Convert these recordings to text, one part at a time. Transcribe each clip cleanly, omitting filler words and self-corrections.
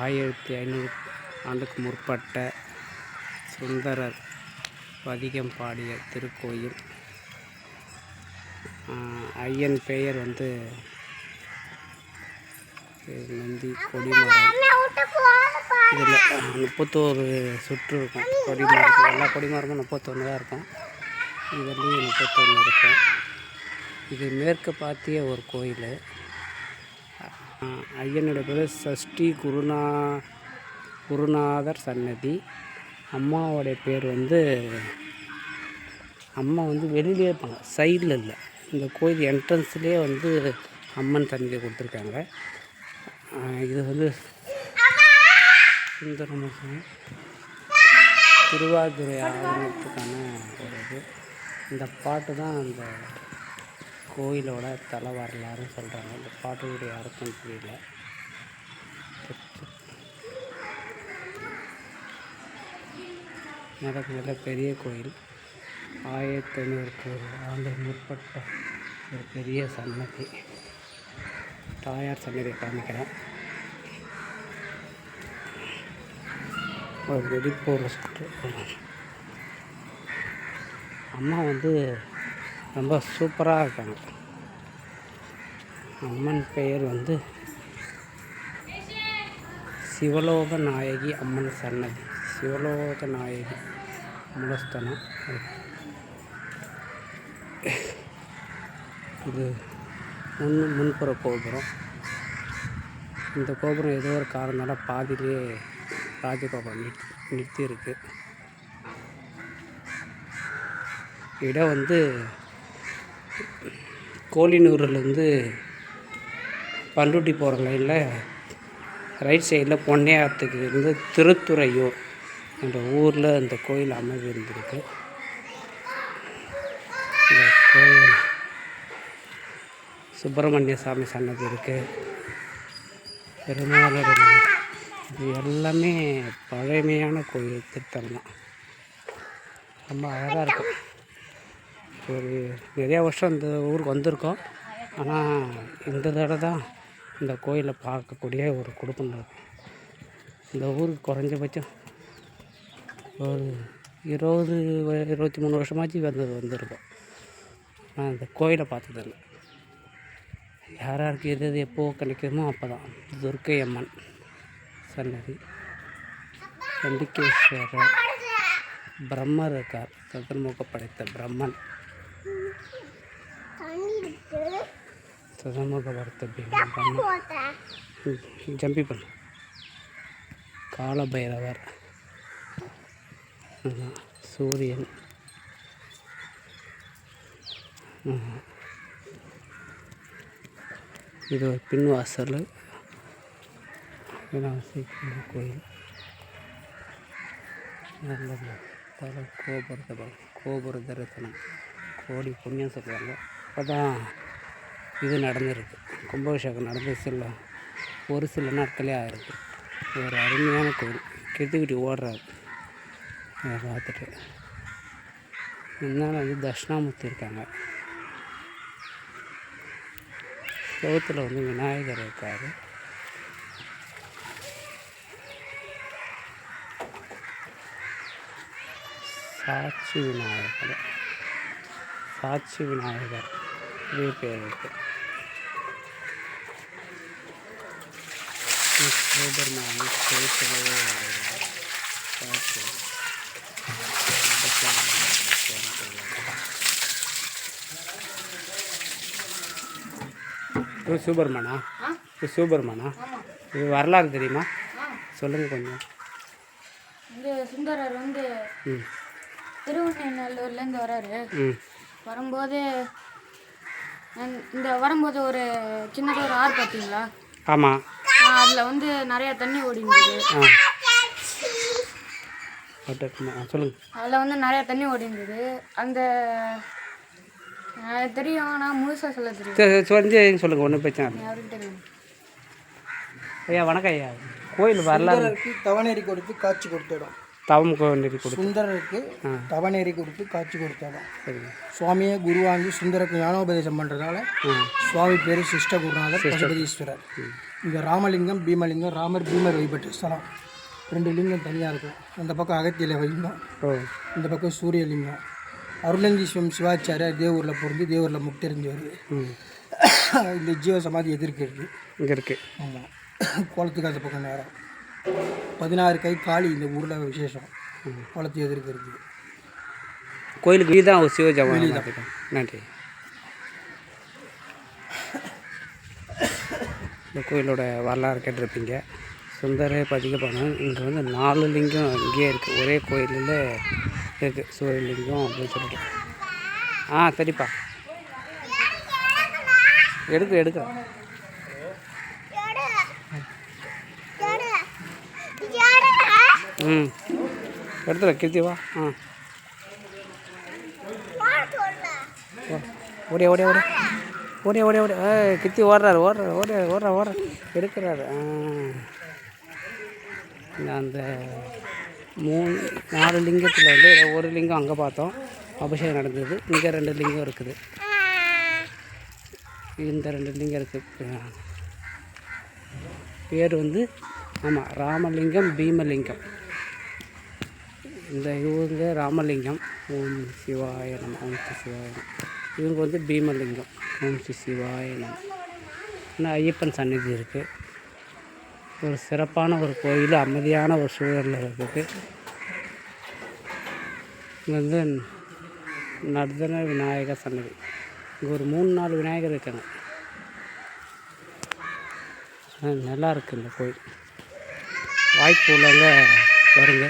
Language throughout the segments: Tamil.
1500 ஆண்டுக்கு முற்பட்ட சுந்தரர் பதிகம் பாடிய திருக்கோயில். ஐயன் பெயர் வந்து நந்தி கொடிமரம். இதில் 31 சுற்று இருக்கும். கொடிமரம் எல்லா கொடிமரமும் 31 தான் இருக்கும். இதுலேயும் 31 இருக்கும். இது மேற்கு பார்த்திய ஒரு கோயில். ஐயனுடைய பேர் சஷ்டி குருநாதர் சன்னதி. அம்மாவோடைய பேர் வந்து அம்மா வந்து வெளியிலே இருப்பாங்க, சைடில் இல்லை. இந்த கோயில் என்ட்ரன்ஸ்லேயே வந்து அம்மன் சன்னதி கொடுத்துருக்காங்க. இது வந்து சுந்தரமூர்த்தி திருவாதிரை ஆவணத்துக்கான ஒரு இது. இந்த பாட்டு தான் அந்த கோயிலோட தலை வரலாறுன்னு சொல்கிறாங்க. இந்த பாட்டுடைய அர்த்தம் புரியல. நல்ல பெரிய கோயில். 1500 ஆண்டு முற்பட்ட ஒரு பெரிய சன்னதி. தாயார் சன்னதியை காமிக்கிறேன். ஒரு வெடிப்போர் சுற்று. அம்மா வந்து ரொம்ப சூப்பராக இருக்காங்க. அம்மன் பெயர் வந்து சிவலோக நாயகி அம்மன் சன்னதி. சிவலோக நாயகி மூலஸ்தானம். இது முன்புற கோபுரம். இந்த கோபுரம் ஏதோ ஒரு காரணத்தால பாதியிலே ராஜகோபுரம் நிறுத்தி இருக்கு. இடம் வந்து கோழினூர்லேருந்து பண்ருட்டி போகிற லைனில் ரைட் சைடில் பொன்னையாத்துக்கு இருந்து திருத்துறையூர் என்ற ஊரில் இந்த கோயில் அமைவு இருந்திருக்கு. இந்த கோயில் சுப்பிரமணிய சாமி சன்னதி இருக்குது. பெருமாள் இது எல்லாமே பழமையான கோயில் திருத்தலம். ரொம்ப அழகாக இருக்கும். ஒரு நிறையா வருஷம் இந்த ஊருக்கு வந்திருக்கோம். ஆனால் இந்த தடவை தான் இந்த கோயிலை பார்க்கக்கூடிய ஒரு குடும்பம் இருக்கும். இந்த ஊருக்கு குறைஞ்சபட்சம் ஒரு 20-23 வருஷமாச்சு வந்திருக்கோம். நான் இந்த கோயிலை பார்த்ததில்லை. யாருக்கு எது எப்போ கிடைக்குமோ அப்போ தான். துர்க்கை அம்மன் சன்னதி. சண்டிகேஸ்வரர் பிரம்மர் இருக்கார். சதுர்முக படைத்த பிரம்மன். சதுர்முக படைத்த பிரம்மன். ஜம்பி பண்ணு. காலபைரவர், சூரியன், இது ஒரு பின்வாசல். கோயில் கோபுர தரிசனம் கோடி புண்ணியம் சொல்லுவாங்க. அப்போ தான் இது நடந்துருக்கு. கும்பாபிஷேகம் நடந்து ஒரு சில நாட்களே ஆகிருக்கு. ஒரு அருமையான கோயில். கெட்டுக்கிட்டு ஓடுறாரு பார்த்துட்டு. இதனால் வந்து தட்சிணாமூர்த்தி இருக்காங்க. சவுத்தில் வந்து விநாயகர் இருக்கார். சாட்சி விநாயகர் இதே பேர் இருக்கு. சூப்பர்மேன் சூப்பர்மேனா? சூப்பர்மேனா? இது வரலாறு தெரியுமா? சொல்லுங்கள் கொஞ்சம். இந்த சுந்தரர் வந்து திருவண்ணூர்லேருந்து வராரு. வரும்போது ஒரு சின்னதாக ஒரு ஆறு பார்த்தீங்களா? ஆமாம். அதில் வந்து நிறையா தண்ணி ஓடிந்தது. சொல்லுங்கள். அதில் வந்து நிறையா தண்ணி ஓடிந்தது. அந்த தெரியும், ஆனால் முழுசாக சொல்ல தெரியும். சொல்லுங்கள், ஒன்றும் பிரச்சனை இல்லை. அவர்கிட்ட தெரியும். ஐயா வணக்கம் ஐயா. கோயில் வரலாறு. தவநெறி கொடுத்து காட்சி கொடுத்த இடம். சுந்தரருக்கு தவநெறி கொடுத்து காட்சி கொடுத்த இடம். சுவாமியை குருவாங்கி சுந்தரருக்கு ஞானோபதேசம் பண்ணுறதுனால சுவாமி பேர் சிஷ்ட குருநாதர் பசுபதீஸ்வரர். இங்கே ராமலிங்கம் பீமலிங்கம் ராமர் பீமர் வழிபட்ட ஸ்தலம். 2 லிங்கம் தனியாக இருக்கும். அந்த பக்கம் அகத்தியில் வைலிங்கம், இந்த பக்கம் சூரியலிங்கம். அருளஞ்சி சிவாச்சாரியார் தேவூரில் பிறந்து தேவூரில் முக்தறிஞ்சவர். இந்த ஜீவ சமாதி எதிர்க்கிறது இங்கே இருக்குது. ஆமாம், குளத்துக்கு அந்த பக்கம் நேரம் 16 கை காளி இந்த ஊரில் விசேஷம். குளத்து எதிர்க்கிறது கோயிலுக்கு இதுதான் சிவஜாமி. நன்றி. இந்த கோயிலோட வரலாறு கேட்டிருப்பீங்க. சுந்தர பதிகப்பாணம். இங்கே வந்து 4 லிங்கம் இங்கேயே இருக்குது, ஒரே கோயிலில் இருக்குது. சூரியலிங்கம் அப்படின்னு சொல்லிட்டு. சரிப்பா, எடுக்கிறேன். எடுத்துட கீர்த்தி வா. ஓடியா ஓடியா ஓடியா ஓடியா ஓடியா ஓடியா கித்தி ஓடுறாரு எடுக்கிறாரு. அந்த 4 லிங்கத்தில் வந்து ஒரு லிங்கம் அங்கே பார்த்தோம், அபிஷேகம் நடந்தது. இங்கே 2 லிங்கம் இருக்குது. இந்த 2 லிங்கம் இருக்குது. பேர் வந்து ஆமாம், ராமலிங்கம் பீமலிங்கம். இந்த இவங்க ராமலிங்கம், ஓம் சிவாய நம, ஓம் சிவாய நம. இவங்க வந்து பீமலிங்கம், ஓம் சிவாய நம. இன்னும் ஐயப்பன் சந்நிதி இருக்குது. ஒரு சிறப்பான ஒரு கோயில், அமைதியான ஒரு சூழலில் இருக்குது. இங்கே வந்து நர்தன விநாயகர் சன்னதி. இங்கே ஒரு 3-4 விநாயகர் இருக்காங்க. நல்லா இருக்குது இந்த கோயில். வாய்ப்பு உள்ளவங்க வருங்க.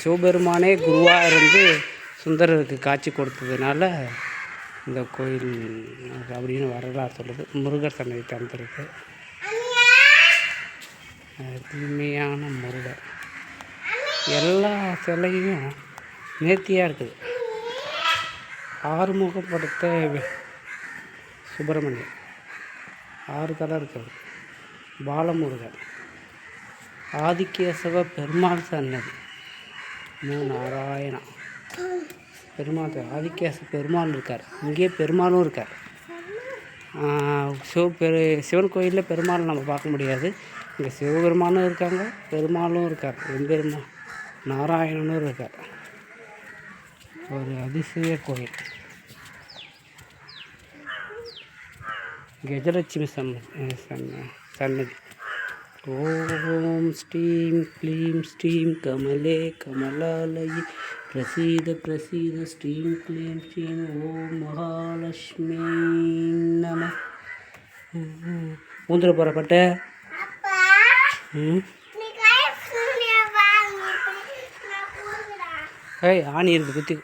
சிவபெருமானே குருவாக இருந்து சுந்தரருக்கு காட்சி கொடுத்ததுனால இந்த கோயில் அப்படின்னு வரலாறு சொல்லுது. முருகர் சன்னதி தந்திருக்கு. தூய்மையான முருகர். எல்லா சிலையும் நேர்த்தியாக இருக்குது. ஆறுமுகப்படுத்த சுப்பிரமணியன், 6 தலை இருக்குது. பாலமுருகன், ஆதிகேசவ பெருமாள் சன்னதி, நாராயணா பெருமாள், ஆதிகேச பெருமாள் இருக்கார். இங்கேயே பெருமாளும் இருக்கார். சிவன் கோயிலில் பெருமாள் நம்ம பார்க்க முடியாது. இங்கே சிவபெருமானும் இருக்காங்க, பெருமாளும் இருக்கார். பெருமாள் நாராயணனும் இருக்கார். ஒரு அதிசய கோயில். கஜலட்சுமி சன்னதி. ஓம் ஸ்ரீம் க்ளீம் ஸ்ரீம் கமலே கமலாலயி பிரசீத பிரசீத ஸ்ரீம் க்ளீம் ஸ்ரீம் ஓம் மகாலட்சுமி நம. ஊந்துட போகிறப்பட்ட ஆணி இருக்கு குத்தி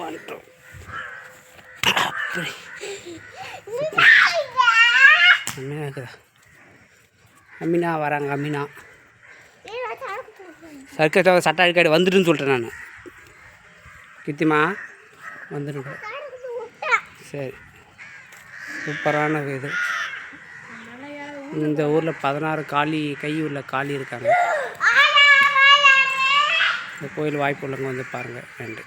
வந்துட்டோம். அப்படி அம்மினா இருக்குதா? அம்மினா வராங்க. அம்மினா சர்க்கரை சட்டை அடிக்காடி வந்துட்டுன்னு சொல்லிட்டேன் நான். கித்திமா வந்துடுங்க. சரி, சூப்பரான இது. இந்த ஊரில் 16 காளி கை உள்ள காளி இருக்காங்க. இந்த கோயில் வாய்ப்பு உள்ளவங்க வந்து பாருங்கள். நன்றி.